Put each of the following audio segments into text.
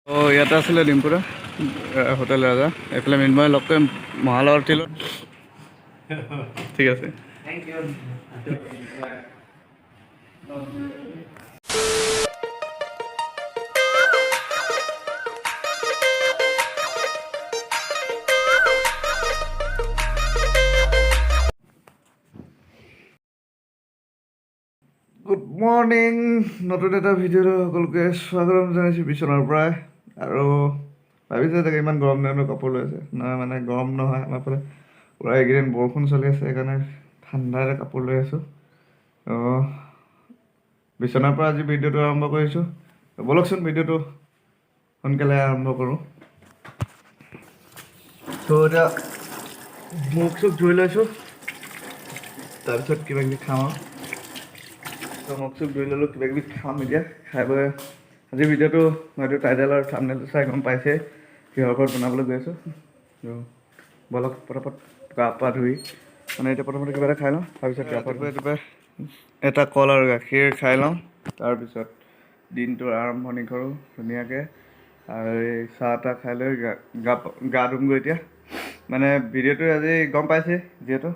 ইয়াতে আছিলে ডিম্পুৰা হোটেল ৰাজা এইফালে মৃন্ময় লগ কৰিম মহালয়ৰ তিলত ঠিক আছে গুড মৰ্ণিং নতুন এটা ভিডিঅ'টো সকলোকে স্বাগতম জনাইছোঁ বিচনাৰ পৰাই আৰু ভাবিছে চাগে ইমান গৰম দিনত কাপোৰ লৈ আছে নহয় মানে গৰম নহয় আমাৰ ফালে পূৰা এইকেইদিন বৰষুণ চলি আছে সেইকাৰণে ঠাণ্ডাৰে কাপোৰ লৈ আছোঁ বিচনাৰ পৰা আজি ভিডিঅ'টো আৰম্ভ কৰিছোঁ ব'লকচোন ভিডিঅ'টো সোনকালে আৰম্ভ কৰোঁ ত' এতিয়া মুখ চুখ ধুই লৈছোঁ তাৰপিছত কিবা কিবি খাওঁ আৰু মুখ চুখ ধুই ল'লোঁ কিবা কিবি খাম এতিয়া খাই বৈ আজিৰ ভিডিঅ'টো হয়তো টাইটেল আৰু থাম্বনেইলটো চাই গম পাইছে কিহৰ ওপৰত বনাবলৈ গৈ আছোঁ বলক পটাপট গা পা ধুই মানে এতিয়া প্ৰথমতে কিবা এটা খাই লওঁ তাৰপিছত গা পা ধুই এটা কল আৰু গাখীৰ খাই লওঁ তাৰপিছত দিনটোৰ আৰম্ভণি কৰোঁ ধুনীয়াকৈ আৰু এই চাহ তাহ খাই লৈ গা ধুমগৈ এতিয়া মানে ভিডিঅ'টো আজি গম পাইছে যিহেতু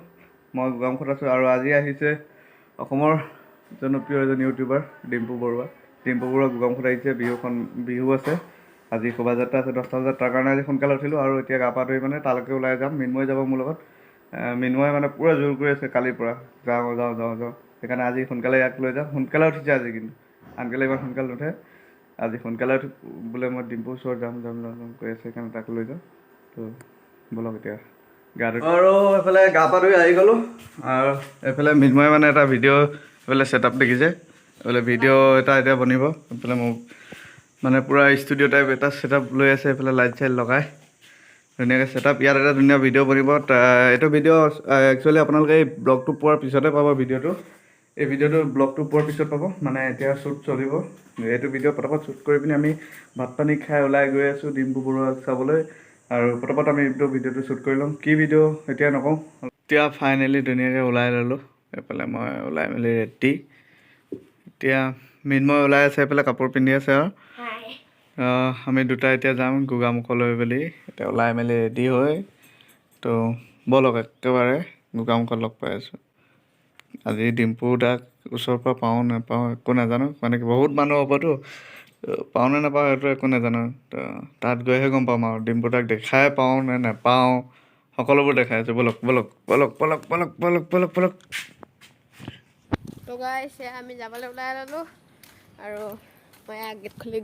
মই গোগামুখত আছোঁ আৰু আজি আহিছে অসমৰ জনপ্ৰিয় এজন ইউটিউবাৰ ডিম্পু বৰুৱা গোগামুখত আহিছে বিহু আছে আজি শোভাযাত্ৰা আছে 10টা বজাত তাৰ কাৰণে আজি সোনকালে উঠিলোঁ আৰু এতিয়া গা পা ধুই মানে তালৈকে ওলাই যাম মৃন্ময় যাব মোৰ লগত মৃন্ময় মানে পূৰা জোৰ কৰি আছে কালিৰ পৰা যাওঁ সেইকাৰণে আজি সোনকালে ইয়াক লৈ যাম সোনকালে উঠিছে আজি কিন্তু আনকালে ইমান সোনকালে নুঠে আজি সোনকালে উঠি বোলে মই ডিম্পুৰ ওচৰত যাম কৈ আছে সেইকাৰণে তাক লৈ যাওঁ তো ব'লক এতিয়া গা ধুই আৰু এইফালে গা পা ধুই আহি গ'লোঁ আৰু এইফালে মৃন্ময় মানে এটা ভিডিঅ' এইফালে ছেটআপ দেখিছে এইফালে ভিডিঅ' এটা এতিয়া বনিব এইফালে মোক মানে পূৰা ষ্টুডিঅ' টাইপ এটা ছেটআপ লৈ আছে এইফালে লাইট চাইট লগাই ধুনীয়াকৈ ছেটআপ ইয়াত এটা ধুনীয়া ভিডিঅ' বনিব এইটো ভিডিঅ' একচুৱেলি আপোনালোকে এই ব্লগটো পোৱাৰ পিছতে পাব ভিডিঅ'টো এই ভিডিঅ'টো ব্লগটো পোৱাৰ পিছত পাব মানে এতিয়া শ্বুট চলিব এইটো ভিডিঅ' পটাপট শ্বুট কৰি পিনি আমি ভাত পানী খাই ওলাই গৈ আছোঁ ডিম্পু বৰুৱাক চাবলৈ আৰু পটাপট আমি এইটো ভিডিঅ'টো শ্বুট কৰি ল'ম কি ভিডিঅ' এতিয়া নকওঁ এতিয়া ফাইনেলি ধুনীয়াকৈ ওলাই ল'লোঁ এইফালে মই ওলাই মেলি ৰেডি এতিয়া মৃন্ময় ওলাই আছে এইফালে কাপোৰ পিন্ধি আছে আৰু আমি দুটা এতিয়া যাম গোগামুখলৈ বুলি এতিয়া ওলাই মেলি ৰেডি হৈ তো ব'লক একেবাৰে গোগামুখত লগ পাই আছোঁ আজি ডিম্পু দাক ওচৰৰ পৰা পাওঁ নাপাওঁ একো নাজানো মানে কি বহুত মানুহ হ'বতো পাওঁ নে নাপাওঁ সেইটো একো নাজানো তো তাত গৈহে গম পাম আৰু ডিম্পু দাক দেখাই পাওঁ নে নাপাওঁ সকলোবোৰ দেখাই আছোঁ ব'লক তো গাইছ আমি যাবলৈ ওলাই ল'লোঁ আৰু মই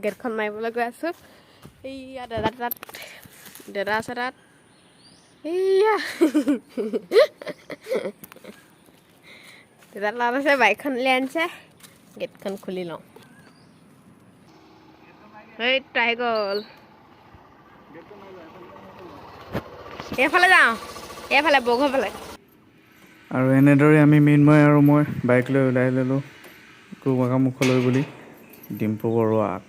গেটখন মাৰিবলৈ গৈ আছোঁ এইয়া দাদা আছে তাত এইয়া দাদা তাত আছে বাইকখন উলিয়াই আনিছে গেটখন খুলি লওঁ এইটো আহি গ'ল এইফালে যাওঁ এইফালে বঘৰ ফালে আৰু এনেদৰে আমি মৃন্ময় আৰু মই বাইক লৈ ওলাই ল'লোঁ গোগামুখলৈ বুলি ডিম্পু বৰুৱাক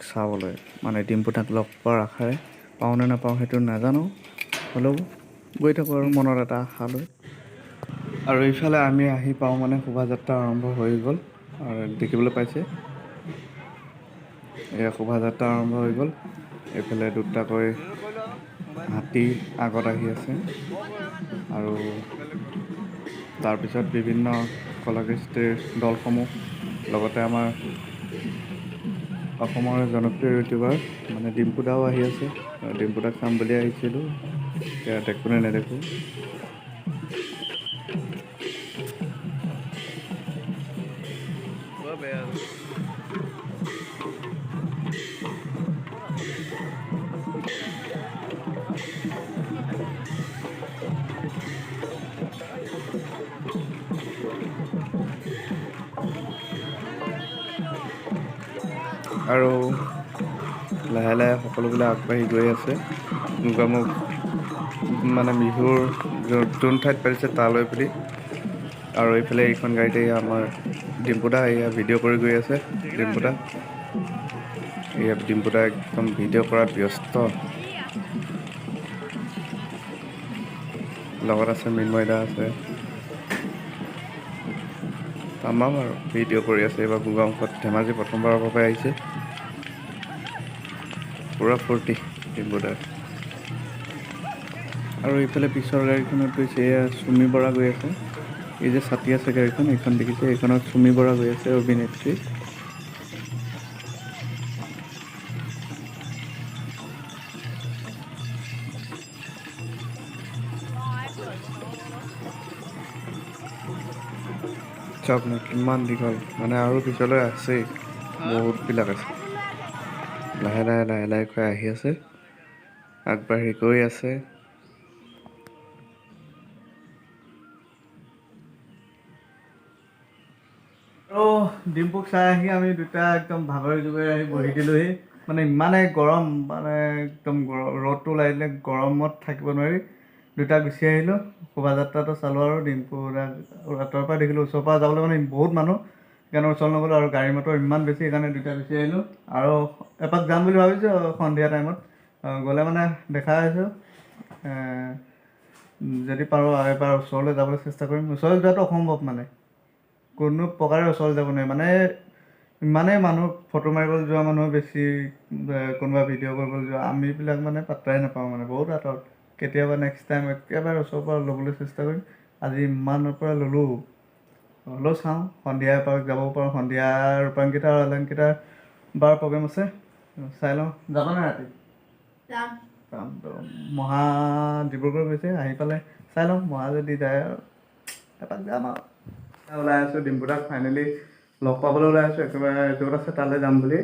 চাবলৈ মানে ডিম্পু তাক লগ পোৱাৰ আশাৰে পাওঁ নে নাপাওঁ সেইটো নাজানো হ'লেও গৈ থাকোঁ আৰু মনত এটা আশা লৈ আৰু ইফালে আমি আহি পাওঁ মানে শোভাযাত্ৰা আৰম্ভ হৈ গ'ল আৰু দেখিবলৈ পাইছে এয়া শোভাযাত্ৰা আৰম্ভ হৈ গ'ল এইফালে দুটাকৈ হাতী আগত আহি আছে আৰু তাৰপিছত বিভিন্ন কলাকৃষ্টিৰ দলসমূহ লগতে আমাৰ অসমৰ জনপ্ৰিয় ইউটিউবাৰ মানে ডিম্পু দাও আহি আছে ডিম্পু দাক চাম বুলি আহিছিলোঁ এতিয়া দেখোঁ নে নেদেখোঁ আৰু লাহে লাহে সকলোবিলাক আগবাঢ়ি গৈ আছে গোগামুখ মানে বিহুৰ যোন ঠাইত পাতিছে তালৈ বুলি আৰু এইফালে এইখন গাড়ীতে আমাৰ ডিম্পু দা এয়া ভিডিঅ' কৰি গৈ আছে ডিম্পু দা একদম ভিডিঅ' কৰাত ব্যস্ত লগত আছে মৃন্ময় দা আছে তামাম আৰু ভিডিঅ' কৰি আছে এইবাৰ গোগামুখত ধেমাজি প্ৰথমবাৰৰ বাবে আহিছে পুৰা ফূৰ্তি ডিম্পু দাৰ। আৰু এইফালে পিছৰ গাড়ীখনত গৈছে এয়া চুমি বৰা গৈ আছে। এই যে ছাতি আছে গাড়ীখন, এইখন দেখিছে, এইখনত চুমি বৰা গৈ আছে, অভিনেত্ৰী। চাওক না কিমান দীঘল, মানে আৰু পিছলৈ আছেই, বহুতবিলাক আছে। লাহে লাহে লাহে লাহেকৈ আহি আছে, আগবাঢ়ি গৈ আছে। আৰু ডিম্পুক চাই আহি আমি দুটা একদম ভাগৰি জুগৰি আহি বহি দিলোহি। মানে ইমানেই গৰম, মানে একদম ৰ'দটো ওলাই গৰমত থাকিব নোৱাৰি দুটা গুচি আহিলোঁ। শোভাযাত্ৰাটো চালোঁ আৰু ডিম্পু দাক আঁতৰৰ পৰা দেখিলোঁ, ওচৰৰ পৰা যাবলৈ মানে বহুত মানুহ, সেইকাৰণে ওচৰ নগ'লোঁ। আৰু গাড়ী মটৰ ইমান বেছি, সেইকাৰণে দুটা গুচি আহিলোঁ। আৰু এপাক যাম বুলি ভাবিছোঁ সন্ধিয়া টাইমত, গ'লে মানে দেখা হৈছোঁ। যদি পাৰোঁ আৰু এবাৰ ওচৰলৈ যাবলৈ চেষ্টা কৰিম। ওচৰলৈ যোৱাটো অসম্ভৱ, মানে কোনো প্ৰকাৰে ওচৰলৈ যাব নোৱাৰি। মানে ইমানেই মানুহ, ফটো মাৰিবলৈ যোৱা মানুহ বেছি, কোনোবা ভিডিঅ' কৰিবলৈ যোৱা, আমিবিলাক মানে পাত্তাই নাপাওঁ, মানে বহুত আঁতৰত। কেতিয়াবা নেক্সট টাইম একেবাৰে ওচৰৰ পৰা ল'বলৈ চেষ্টা কৰিম। আজি ইমানৰ পৰা ল'লোঁ, হ'লেও চাওঁ সন্ধিয়া এপাক যাব পাৰোঁ। সন্ধিয়া ৰূপাংকিতা আৰু অলংকিতাৰ বাৰ প্ৰগ্ৰেম আছে, চাই লওঁ। যাবা নাই ৰাতি? যাম। মহা ডিব্ৰুগড় গৈছে, আহি পালে চাই লওঁ, মহা যদি যায় আৰু এপাক যাম আৰু। ওলাই আছোঁ, ডিম্পু দাক ফাইনেলি লগ পাবলৈ ওলাই আছোঁ। একেবাৰে য'ত আছে তালৈ যাম বুলি।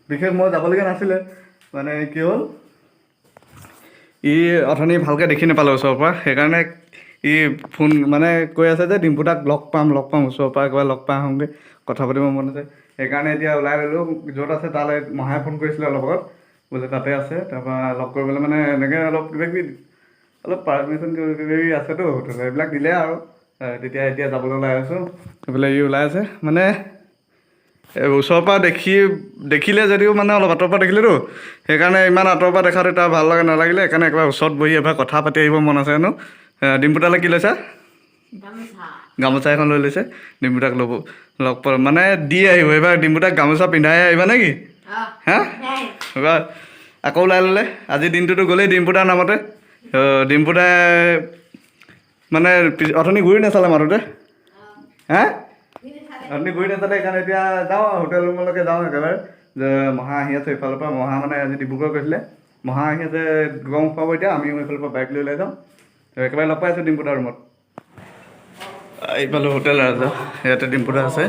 বিশেষ মই যাবলগীয়া নাছিলে, মানে কি হ'ল, ই অথনি ভালকৈ দেখি নাপালে ওচৰৰ পৰা, সেইকাৰণে ই ফোন মানে কৈ আছে যে ডিম্পু দাক লগ পাম ওচৰৰ পৰা একেবাৰে লগ পাই আহোঁগৈ, কথা পাতিব মন আছে। সেইকাৰণে এতিয়া ওলাই ল'লোঁ, য'ত আছে তালৈ। মহাই ফোন কৰিছিলে অলপ আগত, বোলে তাতে আছে, তাৰপৰা লগ কৰিবলৈ মানে এনেকৈ অলপ কিবাকিবি, অলপ পাৰ্মিশ্যন কিবাকিবি আছেতো হোটেলত, এইবিলাক দিলে আৰু তেতিয়া এতিয়া যাবলৈ ওলাই আছোঁ। সেইফালে ই ওলাই আছে, মানে ওচৰৰ পৰা দেখিলে যদিও মানে অলপ আঁতৰৰ পৰা দেখিলেতো, সেইকাৰণে ইমান আঁতৰৰ পৰা দেখাটো তাৰ ভাল নালাগিলে। সেইকাৰণে একেবাৰে ওচৰত বহি এবাৰ কথা পাতি আহিব মন আছে হেনো। ডিম্পু দালৈ কি লৈছা? গামোচা এখন লৈ লৈছে। ডিম্পু দাক লগ পাম মানে দি আহিব এইবাৰ। ডিম্পু দাক গামোচা পিন্ধাই আহিবা নেকি? হা, এইবাৰ আকৌ ওলাই ল'লে। আজি দিনটোতো গ'লেই ডিম্পু দাৰ নামতে। ডিম্পু দাই মানে অথনি ঘূৰি নাচালে মাতোতে, হা অথনি ঘূৰি নাচালে। সেইকাৰণে এতিয়া যাওঁ আৰু হোটেল ৰুমলৈকে যাওঁ একেবাৰে। যে মহা আহি আছে এইফালৰ পৰা, মহা মানে আজি ডিব্ৰুগড় গৈছিলে, মহা আহি আছে গম পাব এতিয়া। আমিও এইফালৰ পৰা বাইক লৈ ওলাই যাওঁ, একেবাৰে লগ পাই আছোঁ ডিম্পু দাৰ ৰুমত। এইফালে হোটেল ৰাজা, ইয়াতে ডিম্পু দা আছে।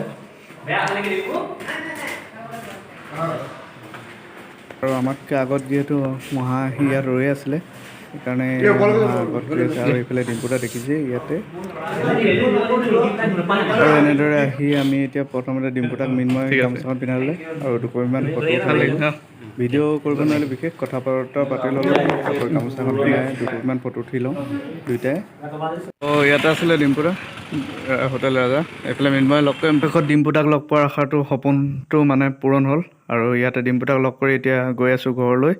আৰু আমাতকৈ আগত যিহেতু মহা আহি ইয়াত ৰৈ আছিলে, সেইকাৰণে আগত গৈ আছে। আৰু এইফালে ডিম্পু দা দেখিছে ইয়াতে। আৰু এনেদৰে আহি আমি এতিয়া প্ৰথমতে ডিম্পু দাক মৃন্ময় গামোচাখন পিন্ধালে আৰু দুকপিমান ফটো উঠিলোঁ। ভিডিঅ' কৰিব নোৱাৰিলে, বিশেষ কথা বতৰা পাতি ল'লোঁ, আকৌ গামোচাখন পিন্ধাই দুকপিমান ফটো উঠি লওঁ দুয়োটাই। ইয়াতে আছিলে ডিম্পু দা, হোটেল ৰাজা। এইফালে মৃন্ময় লগ কৰি শেষত ডিম্পু দাক লগ পোৱাৰ আশাটো, সপোনটো মানে পূৰণ হ'ল। আৰু ইয়াতে ডিম্পু দাক লগ কৰি এতিয়া গৈ আছোঁ ঘৰলৈ।